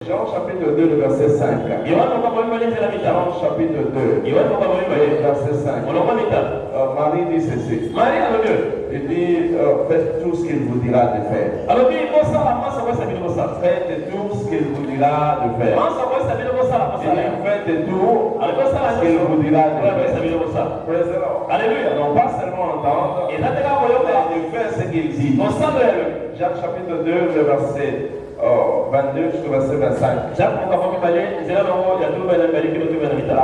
Jean chapitre 2, le verset 5. Jean chapitre 2, le verset 5. Marie dit ceci. Il dit, faites tout ce qu'il vous dira de faire. Faites tout ce qu'il vous dira de faire. Il dit, faites tout ce qu'il vous dira de faire. Alléluia. Non pas seulement entendre, mais de faire ce qu'il dit. Jacques chapitre 2, le verset 22 jusqu'au verset 25. La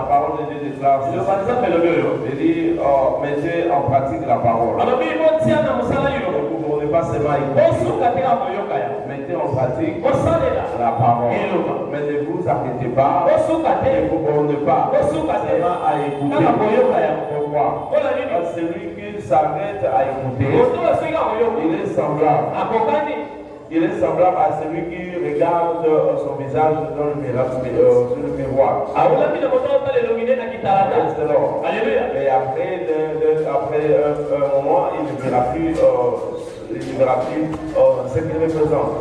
parole de Dieu déclare ceci. Il dit, mettez en pratique la parole. Vous ne pouvez pas seulement écouter. Mettez en pratique la parole. Mais ne vous arrêtez pas. Ne vous bornez pas seulement à écouter. Pourquoi? Celui qui s'arrête à écouter, il est semblable. Il est semblable à celui qui regarde son visage dans le miroir. Et après un moment, il ne verra plus ce qu'il représente.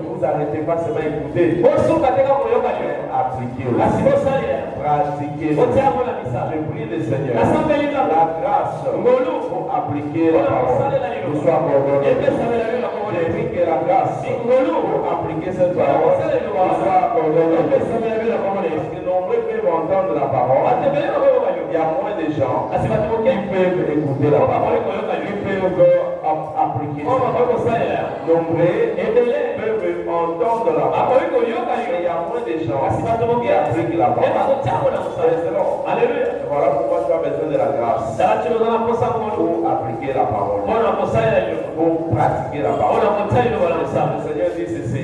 Vous n'arrêtez pas seulement à écouter. Appliquez-le. Pratiquez-le. Je prie le Seigneur. La grâce pour appliquer la parole nous soit ordonnée. Je prie que la grâce pour appliquer cette parole nous soit ordonnée. Parce que nombreux peuvent entendre la parole. Il y a moins de gens qui peuvent écouter la parole, qui peuvent appliquer cette parole. Nombreux peuvent entendre la parole, mais il y a moins de gens qui appliquent la parole. Alléluia. Voilà pourquoi tu as besoin de la grâce pour appliquer la parole, pour pratiquer la parole. Le Seigneur dit ceci.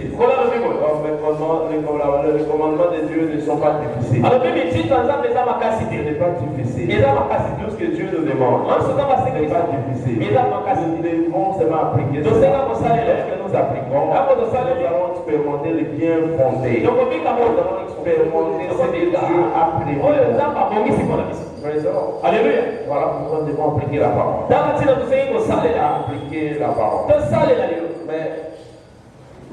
Les commandements de Dieu ne sont pas difficiles. Ce n'est pas difficile. Tout ce que Dieu nous demande ce n'est pas difficile. Nous devons seulement appliquer. Lorsque nous appliquons, nous allons expérimenter le bien fondé. Nous allons expérimenter ce que Dieu a prévu. Alléluia. Voilà pourquoi nous devons appliquer la parole. Appliquer la parole. Mais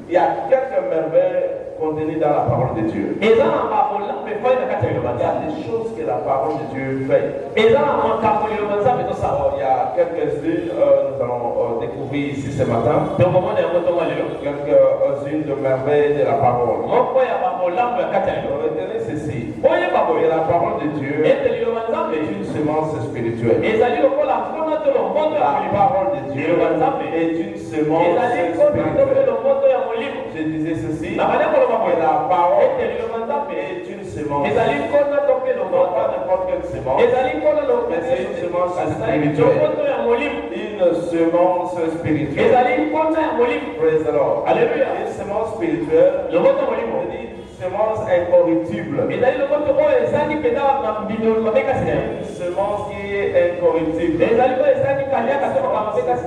il y a quelques merveilles contenues dans la parole de Dieu. Il y a des choses que la parole de Dieu fait. Il y a quelques-unes nous allons découvrir ici ce matin. Quelques-unes de merveilles de la parole. Retenez ceci. Et la parole de Dieu est une semence spirituelle. La parole de Dieu est une semence spirituelle. Je disais ceci. La parole est une semence. Non pas n'importe quelle semence, mais c'est une semence spirituelle. Une semence spirituelle. Praise the Lord. Alléluia. Une semence spirituelle. Semence incorruptible. Une semence qui est incorruptible.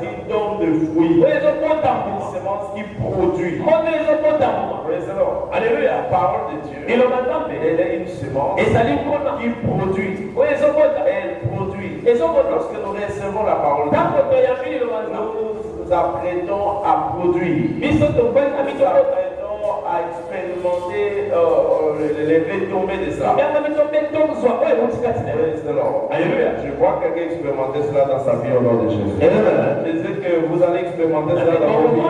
Qui donne de fruits. Une semence qui produit. Alléluia. La parole de Dieu, elle est une semence qui produit. Elle produit. Lorsque nous recevons la parole de Dieu, nous apprêtons à produire. Nous apprêtons à expérimenter les retombées de cela. Alléluia. Je vois quelqu'un expérimenter cela dans sa vie au nom de Jésus. Je dis que vous allez expérimenter cela dans votre vie.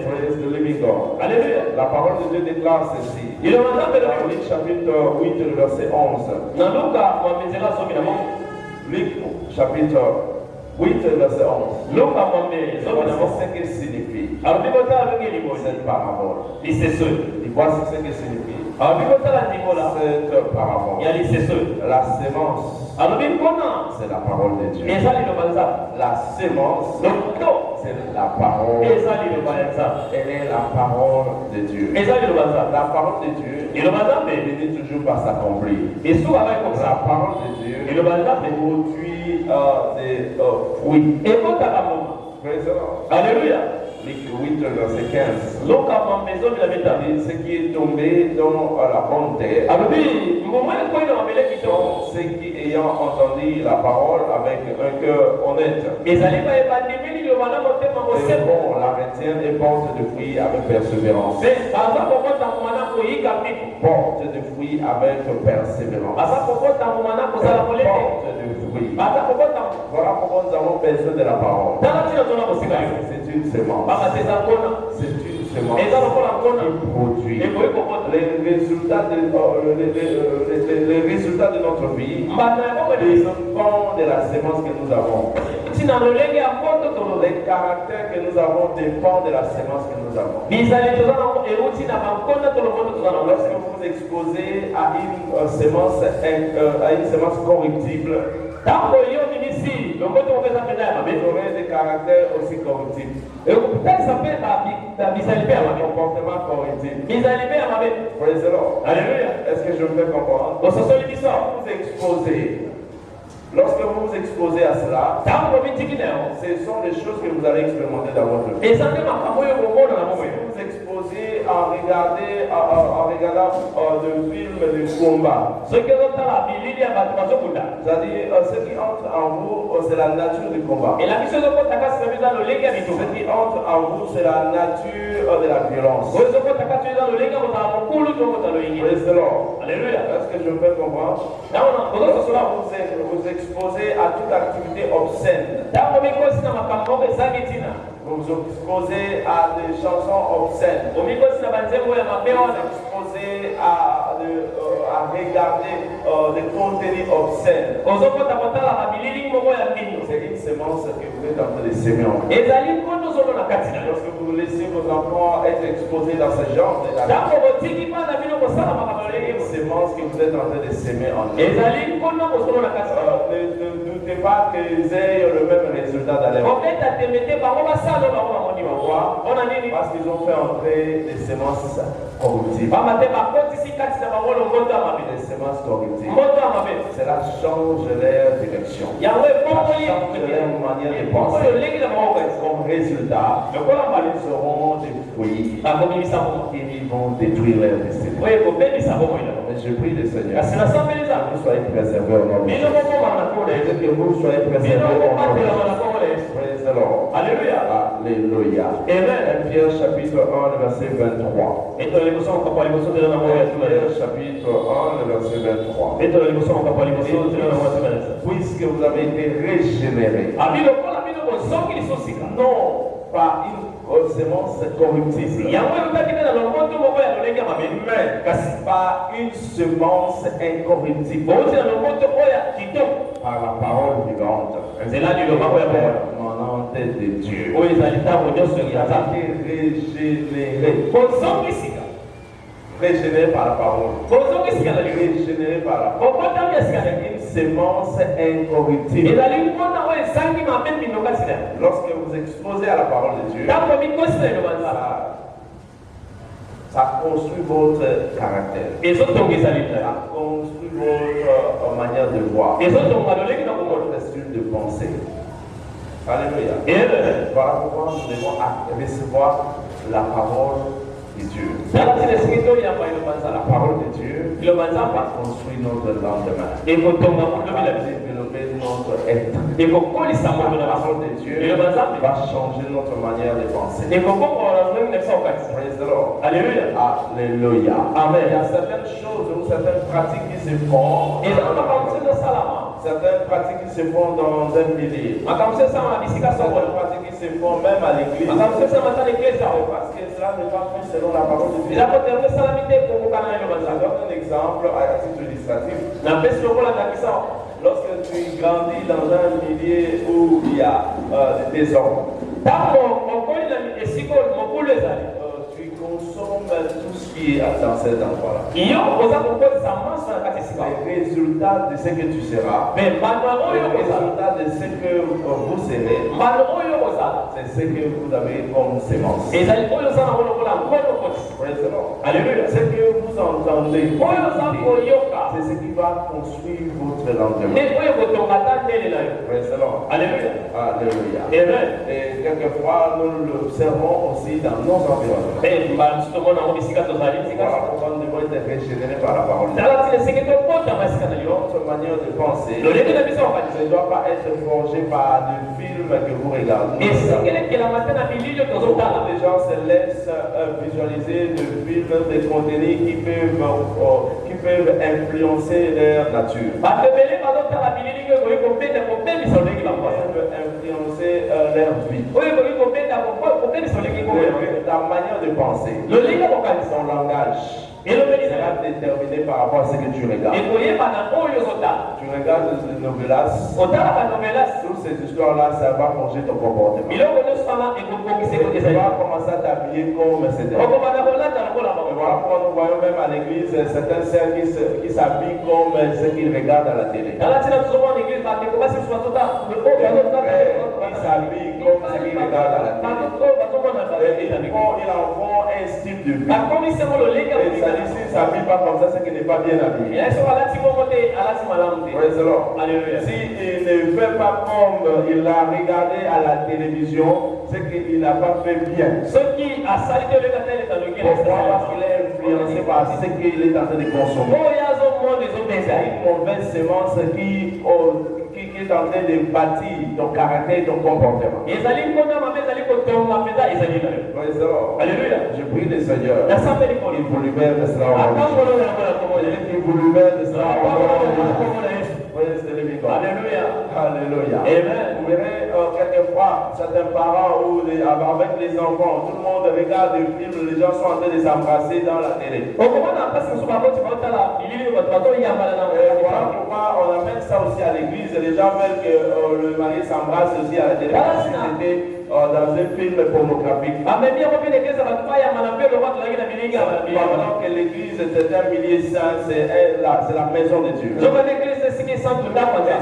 Praise the living God. Alléluia. La parole de Dieu déclare ceci. Dans Luc chapitre 8, le verset 11. Luc chapitre 8, verset 11. Voici ce que signifie cette parabole. Et voici ce que signifie cette parabole. La sémence, c'est la parole de Dieu. La sémence, c'est la parole. Elle est la parole de Dieu. La parole de Dieu finit toujours par s'accomplir. La parole de Dieu produit des fruits. Alléluia. 8, verset 15. Ce qui est tombé dans la bonne terre, ceux qui ayant entendu la parole avec un cœur honnête, et bon, la retiennent et portent de fruits avec persévérance. Porte de fruits avec persévérance. Porte de fruits. Voilà pourquoi nous avons besoin de la parole. C'est une semence. C'est une semence qui produit les résultats de notre vie. Dépendent de la semence que nous avons. Les caractères que nous avons dépendent de la semence que nous avons. Lorsque vous vous exposez à une semence corruptible, vous aurez des caractères aussi corruptibles. Un comportement corruptible. Praise the Lord. Alléluia. Est-ce que je me fais comprendre? Lorsque vous vous exposez à cela, ce sont les choses que vous allez expérimenter dans votre vie. Si vous vous exposez à regarder des films de combat, c'est-à-dire ce qui entre en vous, c'est la nature du combat. Ce qui entre en vous, c'est la nature de la violence. Praise the Lord. Alléluia. Est-ce que je me fais comprendre? Vous exposez à toute activité obscène. Vous vous exposez à des chansons obscènes. Vous vous exposez à regarder des contenus obscènes. C'est une semence que vous êtes en train de semer en vous. Lorsque vous laissez vos enfants être exposés dans ce genre de semence que vous êtes en train de semer en eux. Ne doutez pas qu'ils aient le même résultat dans leur vie. Pourquoi? Parce qu'ils ont fait entrer des semences corruptibles. Les semences corruptibles. Cela change leur direction. Ça change leur manière de penser. Comme résultat, ils auront des fruits qui vont détruire leur destinée. Je prie le Seigneur que vous soyez préservés au nom de Jésus. Que vous soyez préservés au nom de Jésus. Praise the Lord. Alléluia. Alléluia. Amen. Pierre chapitre 1, verset 23. Pierre chapitre 1, verset 23. Puisque vous avez été régénérés. Non, pas une semence corruptible. Mais pas une semence incorruptible. Par la parole vivante. Mon tête de Dieu. Vous avez été régénérés. Régénéré par la parole. Régénéré par la parole. Une semence incorruptible. Lorsque vous exposez à la parole de Dieu, ça construit votre caractère. Ça construit votre manière de voir. Votre style de penser. Alléluia. Voilà pourquoi nous devons recevoir la parole de Dieu. La parole de Dieu va construire notre lendemain. Développer notre être. La parole de Dieu va changer notre manière de penser. Praise the Lord. Alléluia. Alléluia. Amen. Il y a certaines choses ou certaines pratiques qui se font. Certaines pratiques qui se font dans un milieu. Certaines pratiques qui se font même à l'église. Parce que cela n'est pas fait selon la parole de Dieu. Je donne un exemple à titre illustratif. Lorsque tu grandis dans un milieu où il y a des désordres, tu consommes tout ce qui est dans cet endroit-là. Les résultats de ce que tu seras, les résultats de ce que vous serez, c'est ce que vous avez comme semence. Alléluia. Ce que vous entendez entendez, c'est ce qui va construire votre lendemain. Praise the Lord. Alléluia. Alléluia. Amen. Et quelquefois, nous le observons aussi dans nos environnements. Voilà pourquoi nous devons être régénérés par la parole. Notre manière de penser ne doit pas être forgée par des films que vous regardez. Beaucoup de gens se laissent visualiser des films, des contenus qui peuvent influencer leur nature. Influencer leur vie. La manière de penser, son langage sera déterminé par rapport à ce que tu regardes. Tu regardes les novelas, toutes ces histoires-là, ça va changer ton comportement. Tu vas commencer à t'habiller comme etc. Et voilà pourquoi nous voyons même à l'église certains sœurs qui s'habillent comme ce qu'ils regardent à la télé. Ils s'habillent comme ce qu'ils regardent à la télé. Il en font un style de vie. Et ça dit, s'il ne s'habille pas comme ça, c'est qu'il n'est pas bien habillé. S'il ne fait pas comme il a regardé à la télévision, c'est qu'il n'a pas fait bien. Pourquoi? Parce qu'il est influencé par ce qu'il est en train de consommer. C'est une mauvaise sémence qui est en train de bâtir ton caractère et ton comportement. Alléluia. Je prie le Seigneur. Il vous libère de cela. Il vous libère de cela. Alléluia. Alléluia. Amen. Vous verrez quelquefois certains parents ou avec les enfants, tout le monde regarde des films, les gens sont en train de s'embrasser dans la télé. Voilà pourquoi on amène ça aussi à l'église. Les gens veulent que le mari s'embrasse aussi à la télé. C'était dans un film pornographique. Pendant que l'église est un milieu saint, c'est la maison de Dieu. Et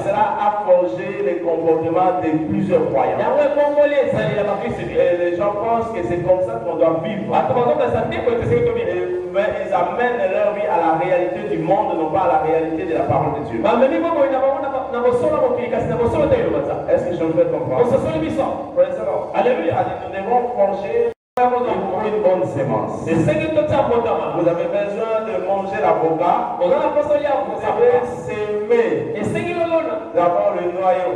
cela a forgé les comportements de plusieurs croyants. Et les gens pensent que c'est comme ça qu'on doit vivre. Mais ils amènent leur vie à la réalité du monde, non pas à la réalité de la parole de Dieu. Est-ce que je me fais comprendre? Alléluia. Nous devons forger une bonne sémence. Vous avez besoin de manger l'avocat. Vous devez s'aimer d'abord le noyau.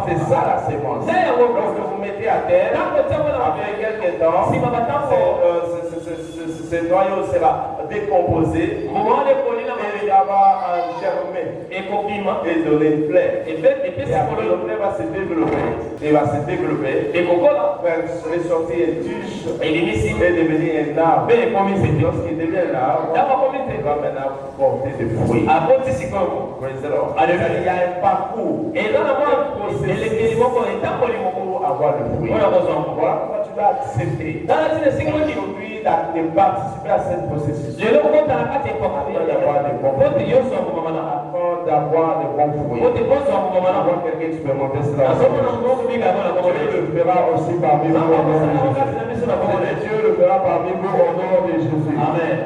C'est ça la sémence. Lorsque vous mettez à terre, après quelques temps, ce noyau sera décomposé et il va germer et donner une fleur. Et après le fleur va se développer. Il va se développer et faire ressortir une tige et devenir un arbre. Lorsqu'il devient un arbre, il va maintenant porter des fruits. Il y a un parcours pour avoir le fruit. Voilà pourquoi tu dois accepter aujourd'hui de participer à cette processus. Afin d'avoir de bons fruits. Avoir quelqu'un expérimenté cela. Dieu le fera aussi parmi vous au nom de Jésus. Dieu le fera parmi vous au nom de Jésus. Amen.